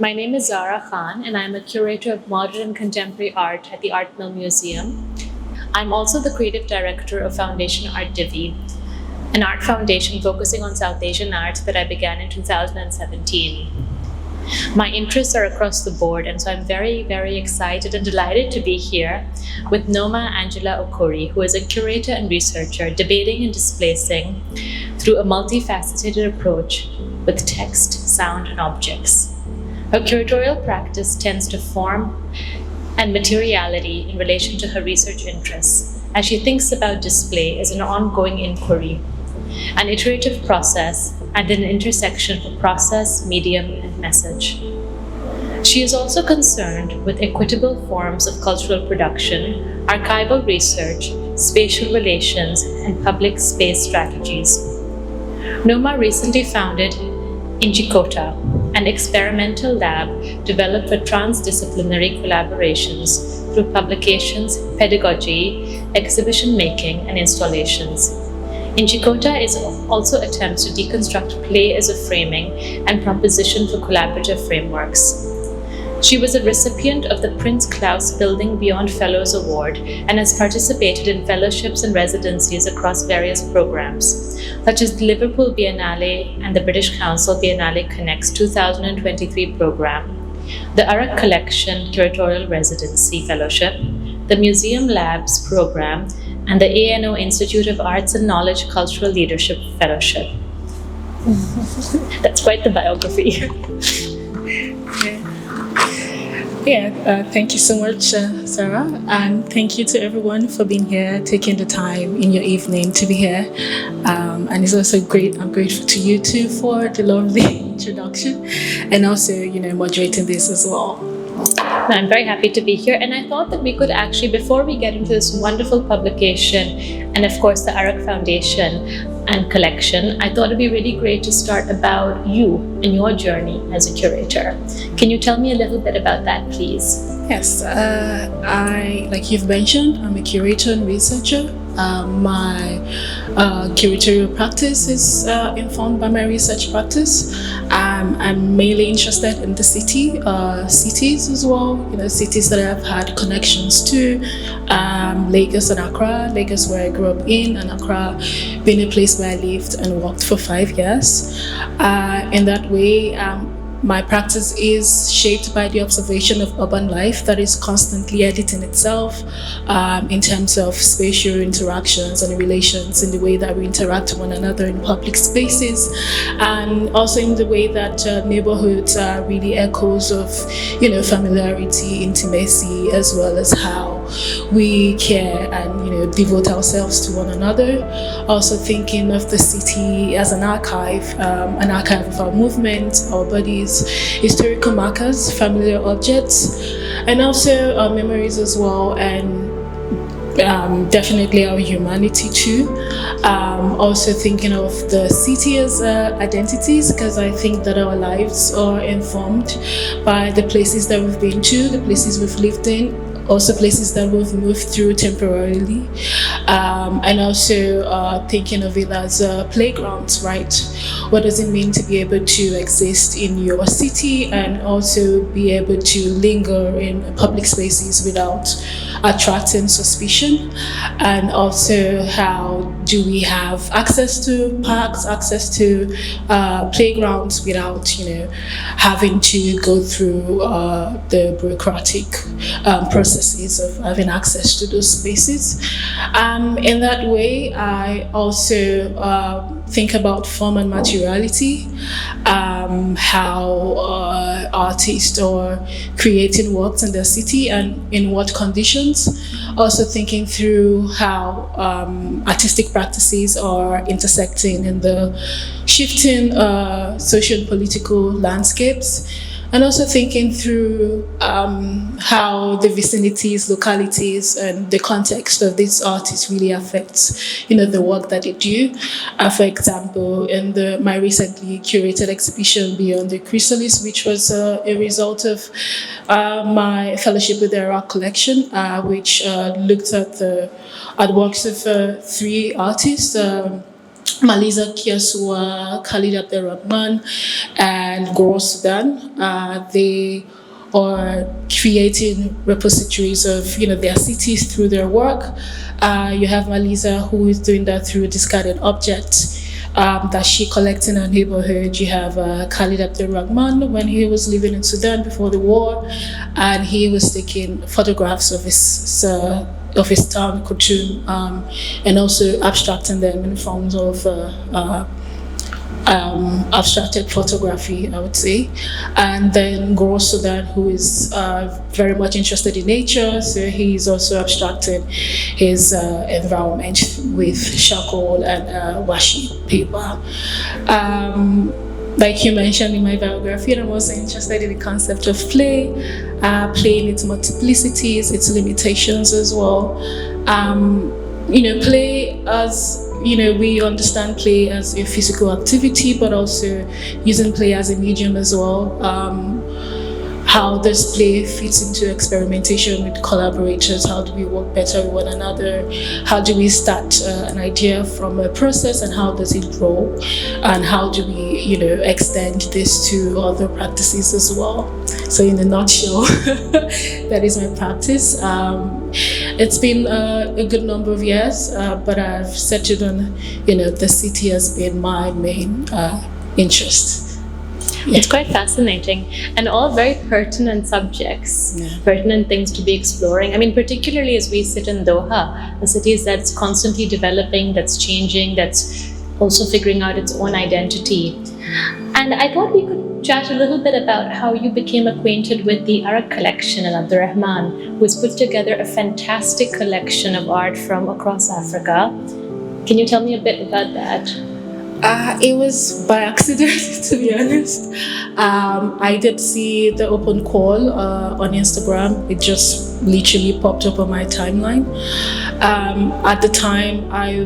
My name is Zara Khan, and I'm a curator of modern and contemporary art at the Art Mill Museum. I'm also the creative director of Foundation Art Divi, an art foundation focusing on South Asian art that I began in 2017. My interests are across the board, and so I'm very excited and delighted to be here with Noma Angela Okori, who is a curator and researcher debating and displacing through a multifaceted approach with text, sound, and objects. Her curatorial practice tends to form and materiality in relation to her research interests, as she thinks about display as an ongoing inquiry, an iterative process, and an intersection of process, medium, and message. She is also concerned with equitable forms of cultural production, archival research, spatial relations, and public space strategies. Noma recently founded Injikota, an experimental lab developed for transdisciplinary collaborations through publications, pedagogy, exhibition making, and installations. Injikota is also attempts to deconstruct play as a framing and proposition for collaborative frameworks. She was a recipient of the Prince Claus Building Beyond Fellows Award and has participated in fellowships and residencies across various programs, such as the Liverpool Biennale and the British Council Biennale Connects 2023 program, the Arak Collection Curatorial Residency Fellowship, the Museum Labs program, and the ANO Institute of Arts and Knowledge Cultural Leadership Fellowship. That's quite the biography. Thank you so much, Sarah, and thank you to everyone for being here, taking the time in your evening to be here. And it's also great. I'm grateful to you too for the lovely introduction, and also, moderating this as well. I'm very happy to be here, and I thought that we could actually, before we get into this wonderful publication, and of course the Arak Foundation and collection, I thought it'd be really great to start about you and your journey as a curator. Can you tell me a little bit about that, please? Yes, like you've mentioned, I'm a curator and researcher. My curatorial practice is informed by my research practice. I'm mainly interested in the cities as well, cities that I've had connections to, Lagos and Accra, Lagos where I grew up in, and Accra being a place where I lived and worked for 5 years. In that way, my practice is shaped by the observation of urban life that is constantly editing itself in terms of spatial interactions and relations, in the way that we interact with one another in public spaces, and also in the way that neighborhoods are really echoes of, familiarity, intimacy, as well as how we care and devote ourselves to one another. Also thinking of the city as an archive of our movement, our bodies, historical markers, familiar objects, and also our memories as well, and definitely our humanity too. Also thinking of the city as identities, because I think that our lives are informed by the places that we've been to, the places we've lived in, also places that we've moved through temporarily, and also thinking of it as playgrounds, right? What does it mean to be able to exist in your city and also be able to linger in public spaces without attracting suspicion? And also, how do we have access to parks, access to playgrounds without, having to go through the bureaucratic processes of having access to those spaces? In that way, I also think about form and materiality, how artists are creating works in their city and in what conditions. Also thinking through how artistic practices are intersecting in the shifting social and political landscapes. And also thinking through how the vicinities, localities, and the context of these artists really affects, the work that they do. For example, in my recently curated exhibition Beyond the Chrysalis, which was a result of my fellowship with the Arak Collection, which looked at works of 3 artists. Maliza Kiasua, Khalid Abdelrahman, and Goro Sudan. They are creating repositories of their cities through their work. You have Maliza who is doing that through discarded objects. That she collects in her neighborhood. You have Khalid Abdelrahman when he was living in Sudan before the war, and he was taking photographs of his town, Khartoum, and also abstracting them in forms of abstracted photography, I would say. And then Goro Sudan, who is very much interested in nature, so he's also abstracting his environment with charcoal and washi paper. Like you mentioned in my biography, I'm also interested in the concept of play, playing its multiplicities, its limitations as well. Play as we understand play as a physical activity, but also using play as a medium as well. How this play fits into experimentation with collaborators. How do we work better with one another? How do we start an idea from a process, and how does it grow? And how do we, extend this to other practices as well? So in a nutshell, that is my practice. It's been a good number of years, but I've settled on, the city has been my main interest. Yeah. It's quite fascinating, and all very pertinent subjects, pertinent things to be exploring. I mean, particularly as we sit in Doha, a city that's constantly developing, that's changing, that's also figuring out its own identity. And I thought we could chat a little bit about how you became acquainted with the Arak Collection and Abdurrahman, who has put together a fantastic collection of art from across Africa. Can you tell me a bit about that? It was by accident, to be honest. I did see the open call on Instagram. It just literally popped up on my timeline. At the time, I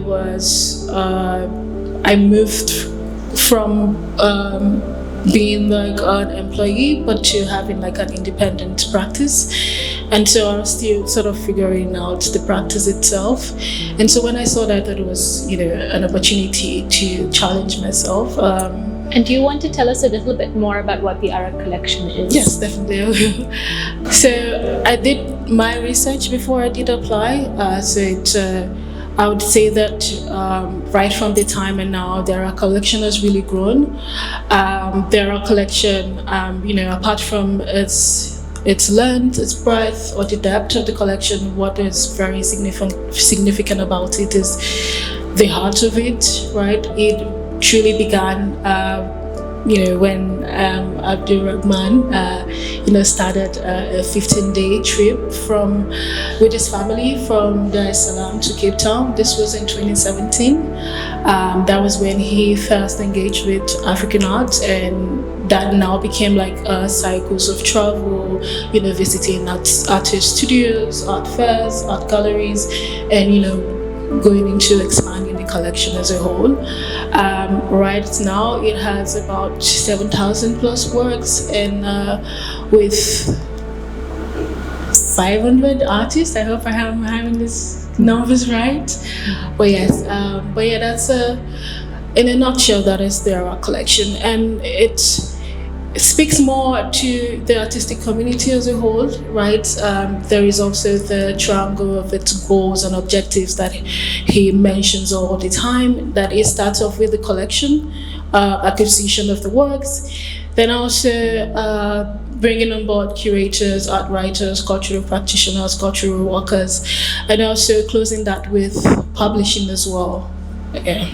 moved from being like an employee, but to having like an independent practice. And so I was still sort of figuring out the practice itself. And so when I saw that, it was, an opportunity to challenge myself. And do you want to tell us a little bit more about what the Arak Collection is? Yes, definitely. I will. So I did my research before I did apply. I would say that right from the time and now, the Arak Collection has really grown. The Arak Collection, apart from its length, its breadth, or the depth of the collection, what is very significant about it is the heart of it, right? It truly began, when Abdulrahman, started a 15-day trip with his family from Dar es Salaam to Cape Town. This was in 2017. That was when he first engaged with African art, and that now became like cycles of travel, visiting artist studios, art fairs, art galleries, and going into expanding the collection as a whole. Right now, it has about 7,000 plus works, and with 500 artists. I hope I'm having these numbers right. But yes, that's in a nutshell, that is the Arak Collection, and it speaks more to the artistic community as a whole, right? There is also the triangle of its goals and objectives that he mentions all the time. That it starts off with the collection, acquisition of the works, then also bringing on board curators, art writers, cultural practitioners, cultural workers, and also closing that with publishing as well. Yeah.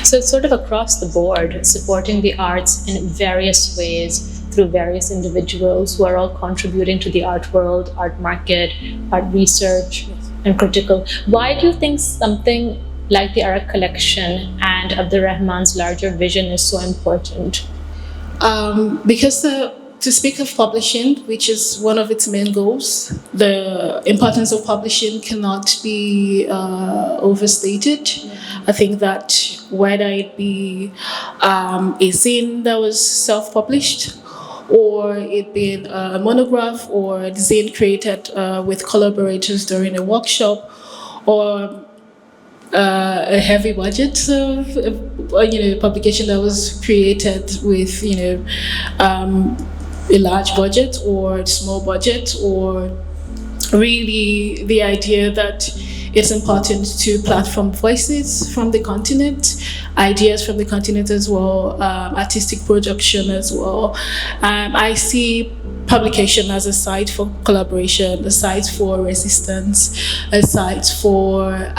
So it's sort of across the board, supporting the arts in various ways through various individuals who are all contributing to the art world, art market, art research, and critical. Why do you think something like the Arak Collection and Abdurrahman's larger vision is so important? Because to speak of publishing, which is one of its main goals, the importance of publishing cannot be overstated. I think that whether it be a zine that was self-published, or it being a monograph, or a zine created with collaborators during a workshop, or a heavy budget of publication that was created with a large budget or small budget, or really the idea that it's important to platform voices from the continent, ideas from the continent as well, artistic production as well. I see publication as a site for collaboration, a site for resistance, a site for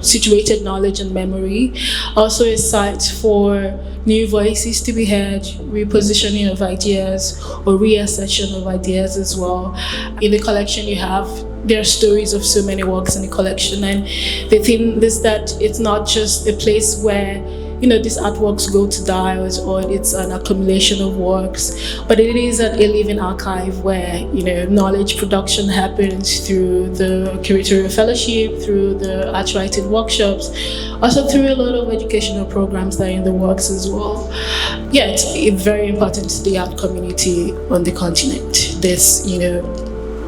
situated knowledge and memory, also a site for new voices to be heard, repositioning of ideas or reassertion of ideas as well. In the collection there are stories of so many works in the collection, and the thing is that it's not just a place where these artworks go to die, or it's an accumulation of works, but it is a living archive where knowledge production happens through the curatorial fellowship, through the art writing workshops, also through a lot of educational programs that are in the works as well. Yeah, it's very important to the art community on the continent. This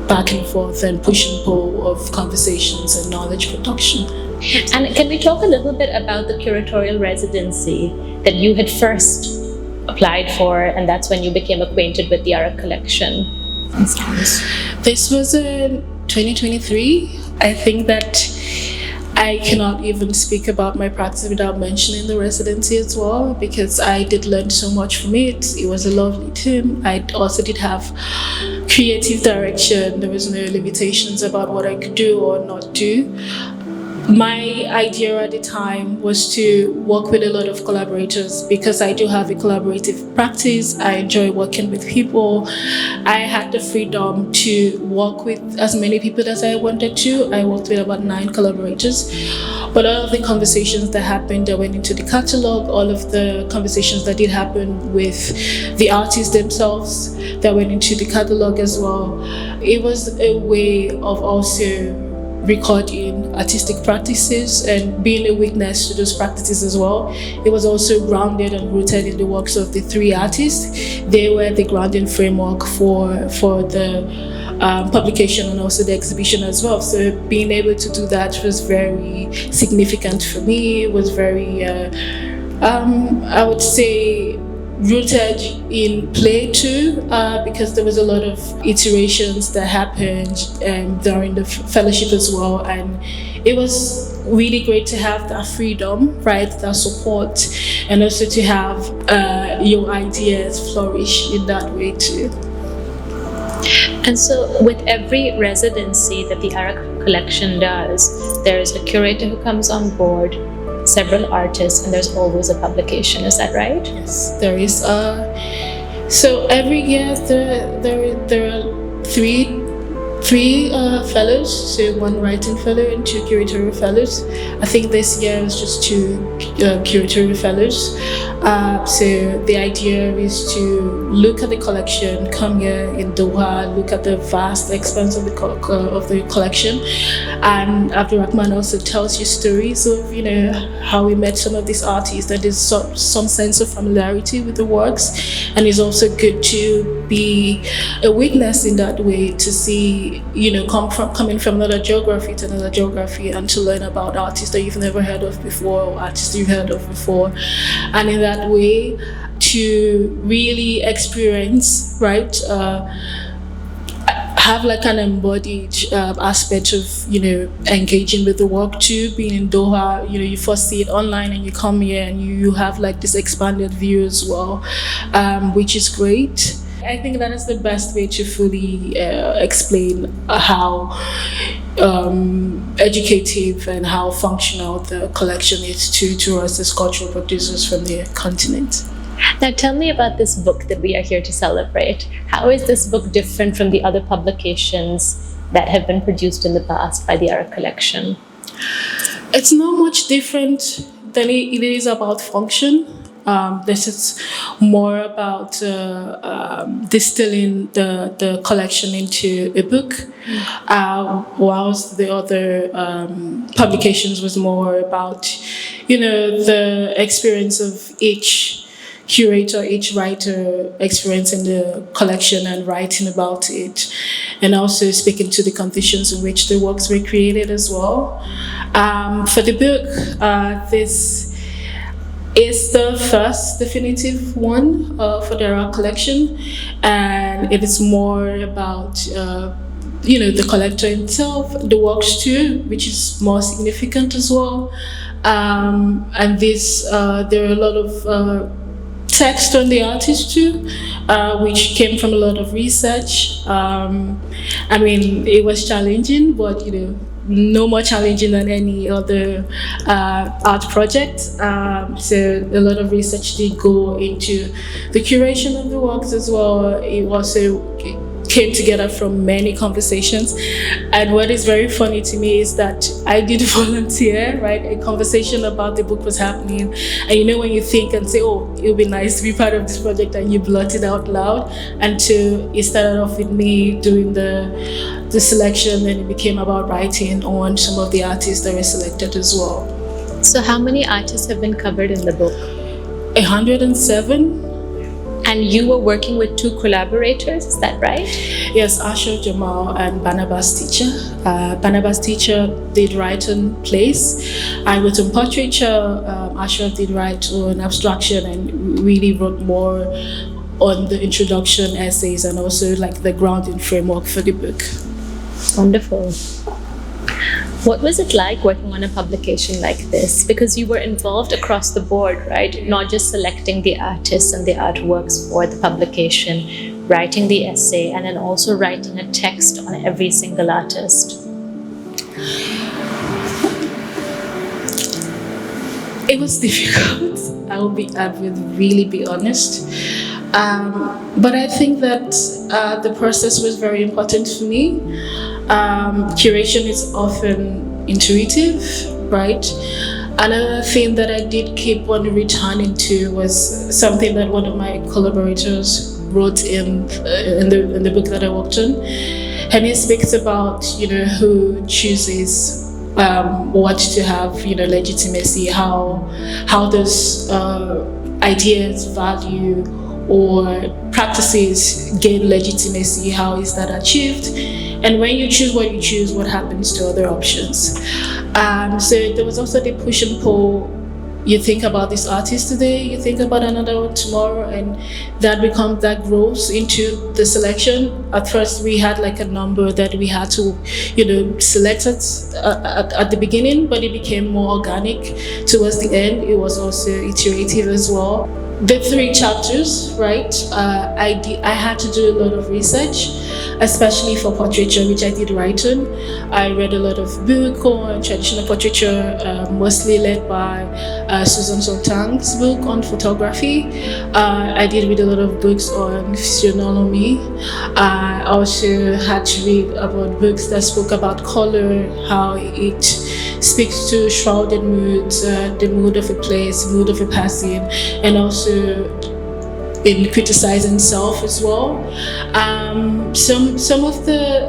back and forth and push and pull of conversations and knowledge production. And can we talk a little bit about the curatorial residency that you had first applied for, and that's when you became acquainted with the Arak Collection? This was in 2023. I think that I cannot even speak about my practice without mentioning the residency as well, because I did learn so much from it. It was a lovely team. I also did have creative direction. There was no limitations about what I could do or not do. My idea at the time was to work with a lot of collaborators, because I do have a collaborative practice. I enjoy working with people. I had the freedom to work with as many people as I wanted to. I worked with about 9 collaborators. But all of the conversations that happened that went into the catalog, all of the conversations that did happen with the artists themselves that went into the catalog as well, it was a way of also recording artistic practices and being a witness to those practices as well. It was also grounded and rooted in the works of the 3 artists. They were the grounding framework for the publication and also the exhibition as well. So being able to do that was very significant for me. It was very, I would say, rooted in play too, because there was a lot of iterations that happened during the fellowship as well, and it was really great to have that freedom, right, that support, and also to have your ideas flourish in that way too. And so with every residency that the Arak Collection does, there's a curator who comes on board, several artists, and there's always a publication. Is that right? Yes, there is. So every year there are three fellows, so 1 writing fellow and 2 curatorial fellows. I think this year was just 2 curatorial fellows. So the idea is to look at the collection, come here in Doha, look at the vast expanse of the collection. And Abdurrahman also tells you stories of how we met some of these artists, that there's some sense of familiarity with the works, and it's also good to be a witness in that way, to see coming from another geography to another geography, and to learn about artists that you've never heard of before, or artists you've heard of before, and in that way to really experience, right, have like an embodied aspect of engaging with the work too. Being in Doha, you first see it online, and you come here and you have like this expanded view as well, which is great. I think that is the best way to fully explain how educative and how functional the collection is to us as cultural producers from the continent. Now tell me about this book that we are here to celebrate. How is this book different from the other publications that have been produced in the past by the Arak Collection? It's not much different than it is about function. This is more about distilling the collection into a book, whilst the other publications was more about, the experience of each curator, each writer experiencing the collection and writing about it, and also speaking to the conditions in which the works were created as well. For the book, this is the first definitive one for the Arak Collection, and it is more about the collector himself, the works too, which is more significant as well. And this there are a lot of text on the artist too, which came from a lot of research. It was challenging, but no more challenging than any other art project. So a lot of research did go into the curation of the works as well. It also came together from many conversations. And what is very funny to me is that I did volunteer, right? A conversation about the book was happening. And when you think and say, oh, it would be nice to be part of this project, and you blurt it out loud. And it started off with me doing the selection, and it became about writing on some of the artists that were selected as well. So how many artists have been covered in the book? 107. And you were working with 2 collaborators, is that right? Yes, Ashraf Jamal and Barnabas Teacher. Barnabas Teacher did write on place. I wrote on portraiture. Ashraf did write on abstraction and really wrote more on the introduction essays and also like the grounding framework for the book. Wonderful. What was it like working on a publication like this? Because you were involved across the board, right? Not just selecting the artists and the artworks for the publication, writing the essay, and then also writing a text on every single artist. It was difficult. I would really be honest. But I think that the process was very important for me. Curation is often intuitive, right? Another thing that I did keep on returning to was something that one of my collaborators wrote in the book that I worked on, and he speaks about who chooses what to have legitimacy, how does ideas, value, or practices gain legitimacy, how is that achieved? And when you choose what you choose, what happens to other options? So there was also the push and pull. You think about this artist today, you think about another one tomorrow, and that grows into the selection. At first, we had like a number that we had to, select at the beginning, but it became more organic towards the end. It was also iterative as well. The 3 chapters, right? I had to do a lot of research, especially for portraiture, which I did write on. I read a lot of books on traditional portraiture, mostly led by Susan Sontag's book on photography. I did read a lot of books on physiognomy. I also had to read about books that spoke about color, how it speaks to shrouded moods, the mood of a place, mood of a person, and also in criticizing self as well. Some of the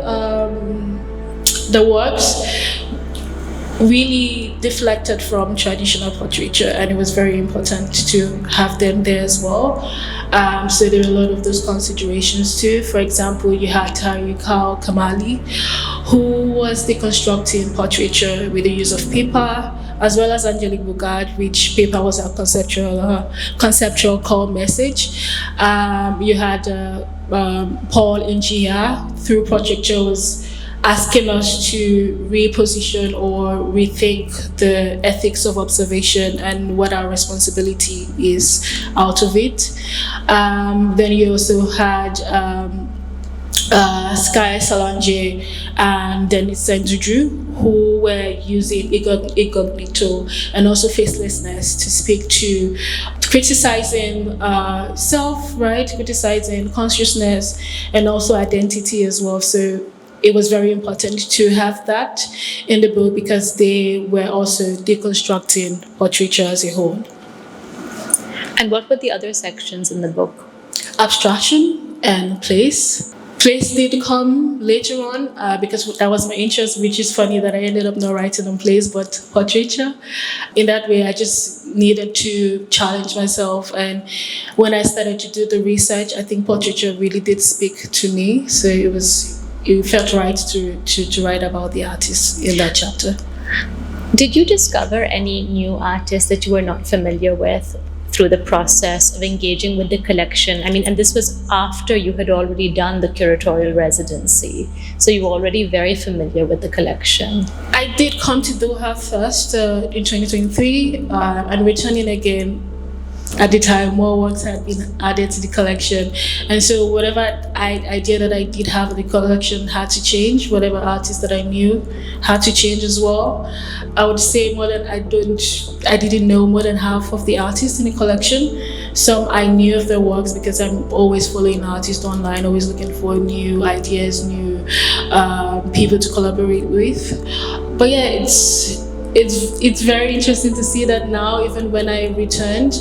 works really deflected from traditional portraiture, and it was very important to have them there as well. So there were a lot of those considerations too. For example, you had Tariq Kamali, who was deconstructing portraiture with the use of paper, as well as Angelique Bugard, which paper was a conceptual core message. You had Paul Njia, through portraiture, was asking us to reposition or rethink the ethics of observation and what our responsibility is out of it. Then you also had Sky Salange and Denis Senduju, who were using incognito and also facelessness to speak to criticizing self, right? Criticizing consciousness and also identity as well. So it was very important to have that in the book because they were also deconstructing portraiture as a whole. And what were the other sections in the book? Abstraction and place. place did come later on because that was my interest, which is funny that I ended up not writing on plays but portraiture. In that way, I just needed to challenge myself. And when I started to do the research, I think portraiture really did speak to me. So it felt right to write about the artists in that chapter. Did you discover any new artists that you were not familiar with through the process of engaging with the collection? I mean, and this was after you had already done the curatorial residency, so you were already very familiar with the collection. I did come to Doha first in 2023 and returning again. At the time, more works had been added to the collection, and so whatever idea that I did have of the collection had to change. Whatever artists that I knew had to change as well. I would say I didn't know more than half of the artists in the collection. Some I knew of their works because I'm always following artists online, always looking for new ideas, new people to collaborate with. But yeah, it's very interesting to see that now, even when I returned,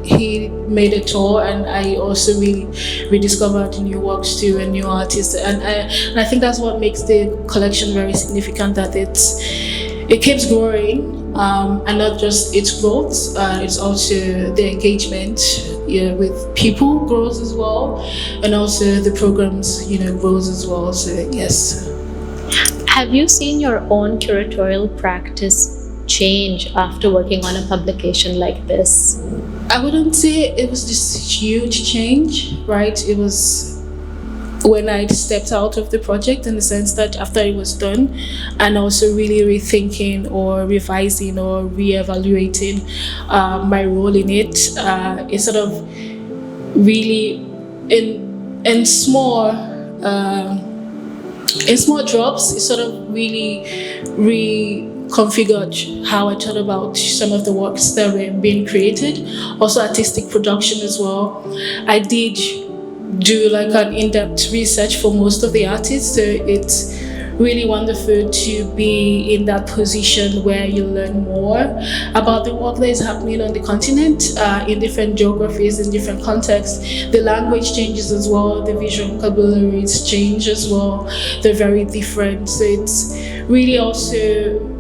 he made a tour, and I also really rediscovered new works too and new artists, and I think that's what makes the collection very significant. That it keeps growing, and not just its growth, it's also the engagement with people grows as well, and also the programs grows as well. So yes. Have you seen your own curatorial practice change after working on a publication like this? I wouldn't say it was this huge change, right? It was when I stepped out of the project, in the sense that after it was done, and also really rethinking or revising or reevaluating my role in it, it sort of really in small drops, it sort of really reconfigured how I thought about some of the works that were being created. Also artistic production as well. I did do like an in-depth research for most of the artists, so it's really wonderful to be in that position where you learn more about the work that is happening on the continent, in different geographies, in different contexts. The language changes as well, the visual vocabularies change as well. They're very different. So it's really also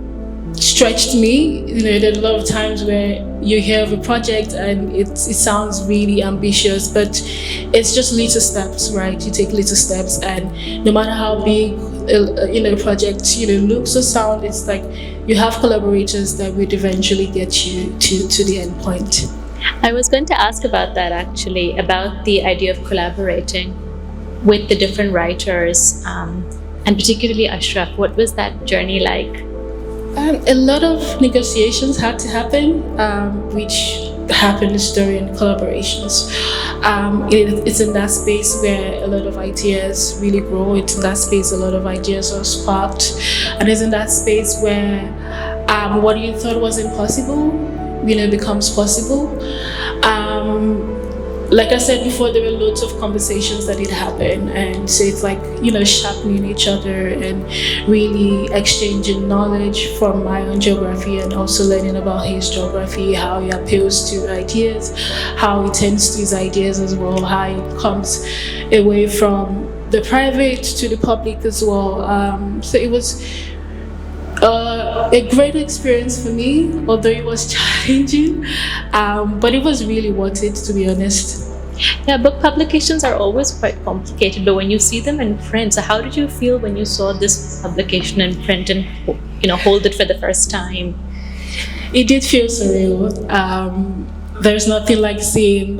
stretched me. There are a lot of times where you hear of a project and it sounds really ambitious, but it's just little steps, right? You take little steps, and no matter how big a project looks or sound, it's like you have collaborators that would eventually get you to the end point. I was going to ask about that, actually, about the idea of collaborating with the different writers, and particularly Ashraf. What was that journey like? A lot of negotiations had to happen, which happens during collaborations. It's in that space where a lot of ideas really grow. It's in that space a lot of ideas are sparked, and it's in that space where what you thought was impossible, becomes possible. Like I said before, there were loads of conversations that did happen, and so it's like sharpening each other and really exchanging knowledge from my own geography, and also learning about his geography, how he appeals to ideas, how he tends to his ideas as well, how it comes away from the private to the public as well. So it was a great experience for me, although it was challenging, but it was really worth it, to be honest. Yeah, book publications are always quite complicated, but when you see them in print, so how did you feel when you saw this publication in print and hold it for the first time? It did feel surreal. There's nothing like seeing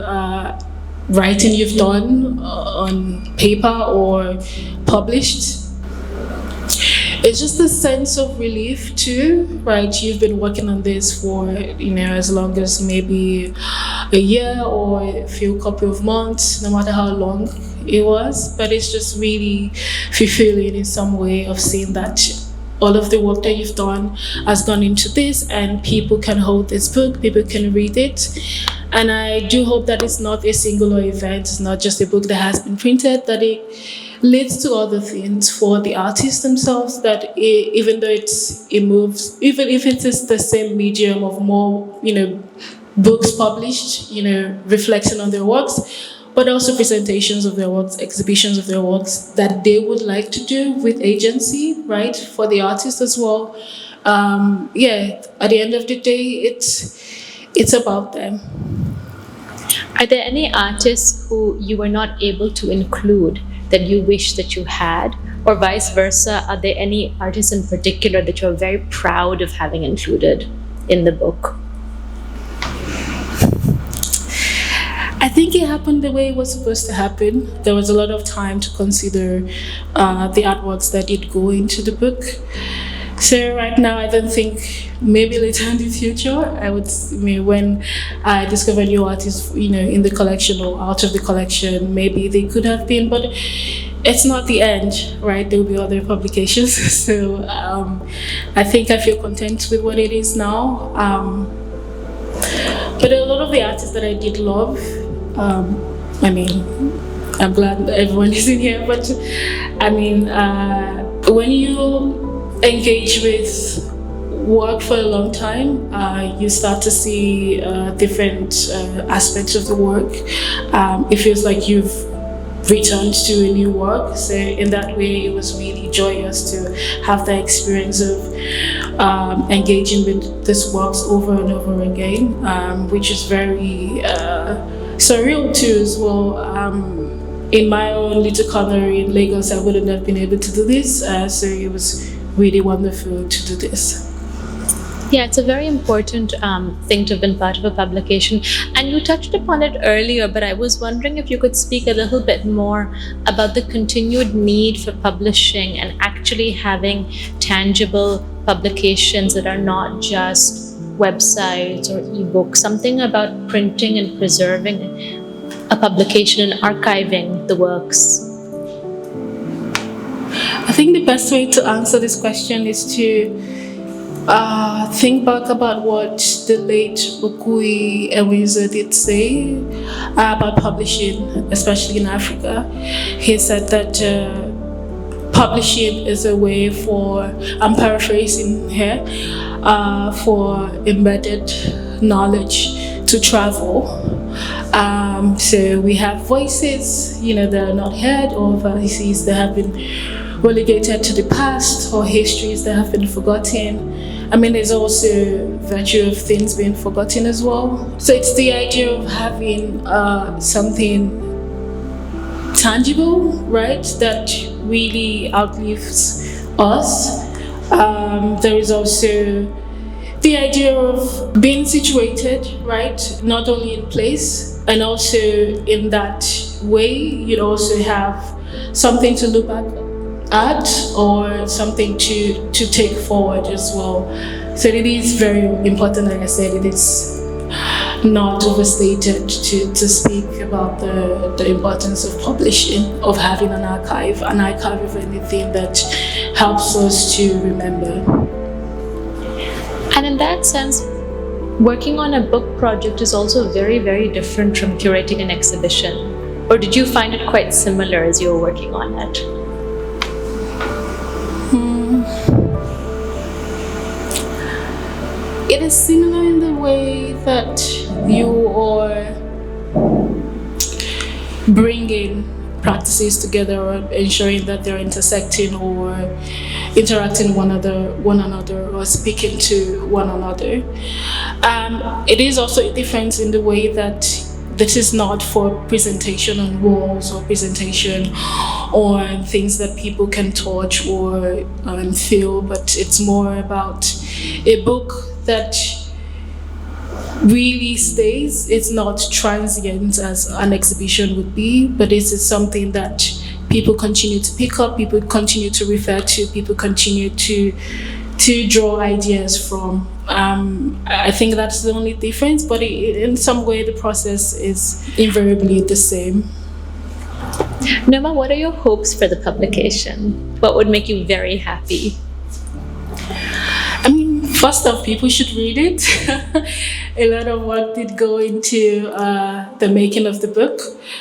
writing you've done on paper or published. It's just a sense of relief too, right? You've been working on this for as long as maybe a year or a few couple of months, no matter how long it was. But it's just really fulfilling in some way of seeing that all of the work that you've done has gone into this, and people can hold this book, people can read it. And I do hope that it's not a singular event, it's not just a book that has been printed, that it leads to other things for the artists themselves, that even though it moves, even if it is the same medium of more, books published, reflecting on their works, but also presentations of their works, exhibitions of their works that they would like to do with agency, right, for the artist as well. At the end of the day, it's about them. Are there any artists who you were not able to include that you wish that you had? Or vice versa, are there any artists in particular that you're very proud of having included in the book? I think it happened the way it was supposed to happen. There was a lot of time to consider the artworks that did go into the book. So right now, I don't think, maybe later in the future, when I discover new artists, in the collection or out of the collection, maybe they could have been, but it's not the end, right? There will be other publications. So I think I feel content with what it is now. But a lot of the artists that I did love, I'm glad everyone is in here, but when you engage with work for a long time, you start to see different aspects of the work. It feels like you've returned to a new work. So in that way, it was really joyous to have the experience of engaging with this works over and over again, which is very surreal too as well. In my own little corner in Lagos, I wouldn't have been able to do this. So it was really wonderful to do this. Yeah, it's a very important thing to have been part of a publication. And you touched upon it earlier, but I was wondering if you could speak a little bit more about the continued need for publishing and actually having tangible publications that are not just websites or ebooks, something about printing and preserving a publication and archiving the works. I think the best way to answer this question is to think back about what the late Okui Ewizo did say about publishing, especially in Africa. He said that publishing is a way for, I'm paraphrasing here, for embedded knowledge to travel. So we have voices, that are not heard, or voices that have been relegated to the past, or histories that have been forgotten. There's also virtue of things being forgotten as well. So it's the idea of having something tangible, right, that really outlives us. There is also the idea of being situated, right, not only in place, and also in that way, you'd also have something to look back at or something to take forward as well. So it is very important, like I said, it is not overstated to speak about the importance of publishing, of having an archive of anything that helps us to remember. And in that sense, working on a book project is also very, very different from curating an exhibition. Or did you find it quite similar as you were working on it? It is similar in the way that you are bringing practices together, or ensuring that they're intersecting or interacting one another or speaking to one another. It is also a difference in the way that this is not for presentation on walls or presentation on things that people can touch or feel, but it's more about a book that really stays. It's not transient as an exhibition would be, but it is something that people continue to pick up, people continue to refer to, people continue to draw ideas from. I think that's the only difference, but in some way the process is invariably the same. Noma, what are your hopes for the publication? What would make you very happy? First off, people should read it. A lot of work did go into the making of the book,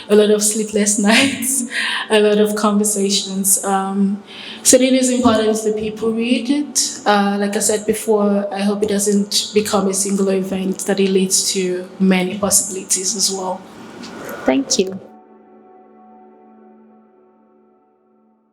a lot of sleepless nights, a lot of conversations. So it is important that people read it. Like I said before, I hope it doesn't become a singular event, that it leads to many possibilities as well. Thank you.